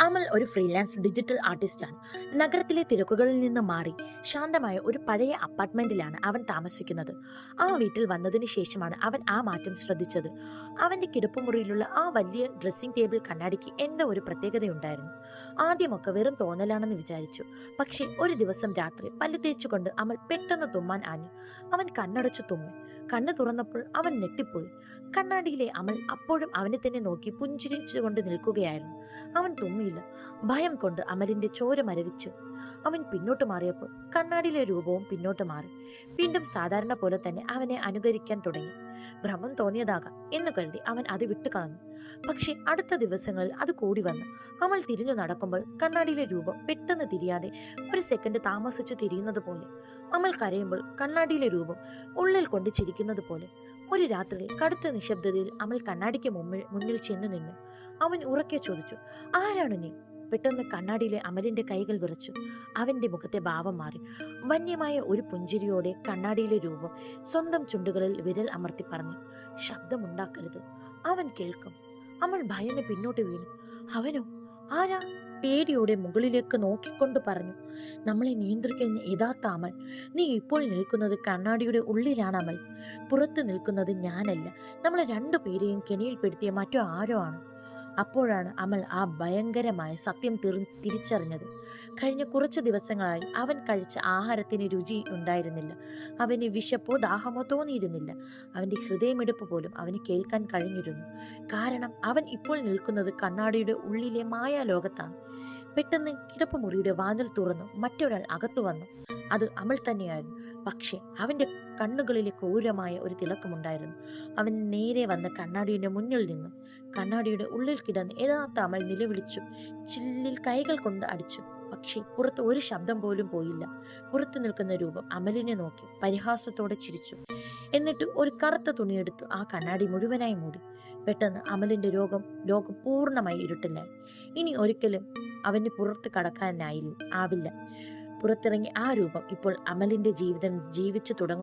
അമൽ ഒരു freelance digital ആർട്ടിസ്റ്റാണ്. നഗരത്തിലെ തിരക്കുകളിൽ നിന്ന് മാറി ശാന്തമായ ഒരു പഴയ അപ്പാർട്ട്മെന്റിലാണ് അവൻ താമസിക്കുന്നത്. ആ വീട്ടിൽ വന്നതിന് ശേഷമാണ് അവൻ ആ മാറ്റം ശ്രദ്ധിച്ചത്. അവന്റെ കിടപ്പുമുറിയിലുള്ള ആ വലിയ ഡ്രസ്സിംഗ് ടേബിൾ കണ്ണാടിക്ക് എന്തോ ഒരു പ്രത്യേകതയുണ്ടായിരുന്നു. ആദ്യമൊക്കെ വെറും തോന്നലാണെന്ന് വിചാരിച്ചു. പക്ഷേ ഒരു ദിവസം രാത്രി പല്ല് തേച്ചുകൊണ്ട് അമൽ പെട്ടെന്ന് തുമ്മാൻ ആഞ്ഞു. അവൻ കണ്ണടച്ചു തുമ്മി. കണ്ണു തുറന്നപ്പോൾ അവൻ ഞെട്ടിപ്പോയി. കണ്ണാടിയിലെ അമൽ അപ്പോഴും അവനെ തന്നെ നോക്കി പുഞ്ചിരിച്ചുകൊണ്ട് നിൽക്കുകയായിരുന്നു. അവൻ തുമ്മിയില്ല. ഭയം കൊണ്ട് അമലിന്റെ ചോര മരവിച്ചു. അവൻ പിന്നോട്ട് മാറിയപ്പോൾ കണ്ണാടിയിലെ രൂപവും പിന്നോട്ട് മാറി. വീണ്ടും സാധാരണ പോലെ തന്നെ അവനെ അനുകരിക്കാൻ തുടങ്ങി. ഭ്രമം തോന്നിയതാകാം എന്ന് കരുതി അവൻ അത് വിട്ടുകളഞ്ഞു. പക്ഷെ അടുത്ത ദിവസങ്ങളിൽ അത് കൂടി വന്നു. അമൽ തിരിഞ്ഞു നടക്കുമ്പോൾ കണ്ണാടിയിലെ രൂപം പെട്ടെന്ന് തിരിയാതെ ഒരു സെക്കൻഡ് താമസിച്ചു തിരിയുന്നത് പോലെ. അമൽ കരയുമ്പോൾ കണ്ണാടിയിലെ രൂപം ഉള്ളിൽ കൊണ്ട് ചിരിക്കുന്നത് പോലെ. ഒരു രാത്രിയിൽ കടുത്ത നിശബ്ദതയിൽ അമൽ കണ്ണാടിക്ക് മുന്നിൽ ചെന്ന് നിന്നു. അവൻ ഉറക്കെ ചോദിച്ചു, "ആരാണ് നീ?" പെട്ടെന്ന് കണ്ണാടിയിലെ അമലിന്റെ കൈകൾ വിറച്ചു. അവന്റെ മുഖത്തെ ഭാവം മാറി. വന്യമായ ഒരു പുഞ്ചിരിയോടെ കണ്ണാടിയിലെ രൂപം സ്വന്തം ചുണ്ടുകളിൽ വിരൽ അമർത്തി പറഞ്ഞു, "ശബ്ദമുണ്ടാക്കരുത്, അവൻ കേൾക്കും." അമൽ ഭയന്ന് പിന്നോട്ട് വീണു. "അവനോ? ആരാ?" പേടിയോടെ മുകളിലേക്ക് നോക്കിക്കൊണ്ട് പറഞ്ഞു, "നമ്മളെ നിയന്ത്രിക്കുന്ന യഥാർത്ഥ അമൽ. നീ ഇപ്പോൾ നിൽക്കുന്നത് കണ്ണാടിയുടെ ഉള്ളിലാണ് അമൽ. പുറത്ത് നിൽക്കുന്നത് ഞാനല്ല. നമ്മളെ രണ്ടുപേരെയും കെണിയിൽപ്പെടുത്തിയ മറ്റോ ആരോ ആണ്." അപ്പോഴാണ് അമൽ ആ ഭയങ്കരമായ സത്യം തിരിച്ചറിഞ്ഞത്. കഴിഞ്ഞ കുറച്ച് ദിവസങ്ങളായി അവൻ കഴിച്ച ആഹാരത്തിന് രുചി ഉണ്ടായിരുന്നില്ല. അവന് വിശപ്പോ ദാഹമോ തോന്നിയിരുന്നില്ല. അവന്റെ ഹൃദയമിടിപ്പ് പോലും അവന് കേൾക്കാൻ കഴിഞ്ഞിരുന്നു. കാരണം അവൻ ഇപ്പോൾ നിൽക്കുന്നത് കണ്ണാടിയുടെ ഉള്ളിലെ മായാലോകത്താണ്. പെട്ടെന്ന് കിടപ്പുമുറിയുടെ വാതിൽ തുറന്നു മറ്റൊരാൾ അകത്തു വന്നു. അത് അമൽ തന്നെയായിരുന്നു. പക്ഷെ അവന്റെ കണ്ണുകളിലെ ക്രൂരമായ ഒരു തിളക്കമുണ്ടായിരുന്നു. അവൻ നേരെ വന്ന് കണ്ണാടിയുടെ മുന്നിൽ നിന്നു. കണ്ണാടിയുടെ ഉള്ളിൽ കിടന്ന് യഥാർത്ഥ അമൽ നിലവിളിച്ചു. ചില്ലിൽ കൈകൾ കൊണ്ട് അടിച്ചു. പക്ഷേ പുറത്ത് ഒരു ശബ്ദം പോലും പോയില്ല. പുറത്തു നിൽക്കുന്ന രൂപം അമലിനെ നോക്കി പരിഹാസത്തോടെ ചിരിച്ചു. എന്നിട്ട് ഒരു കറുത്ത തുണിയെടുത്ത് ആ കണ്ണാടി മുഴുവനായി മൂടി. പെട്ടെന്ന് അമലിന്റെ ലോകം പൂർണ്ണമായി ഇരുട്ടിലായി. ഇനി ഒരിക്കലും അവന് പുറത്ത് കടക്കാനായില്ല ആവില്ല. പുറത്തിറങ്ങി ആ രൂപം ഇപ്പോൾ അമലിന്റെ ജീവിതം ജീവിച്ചു തുടങ്ങും.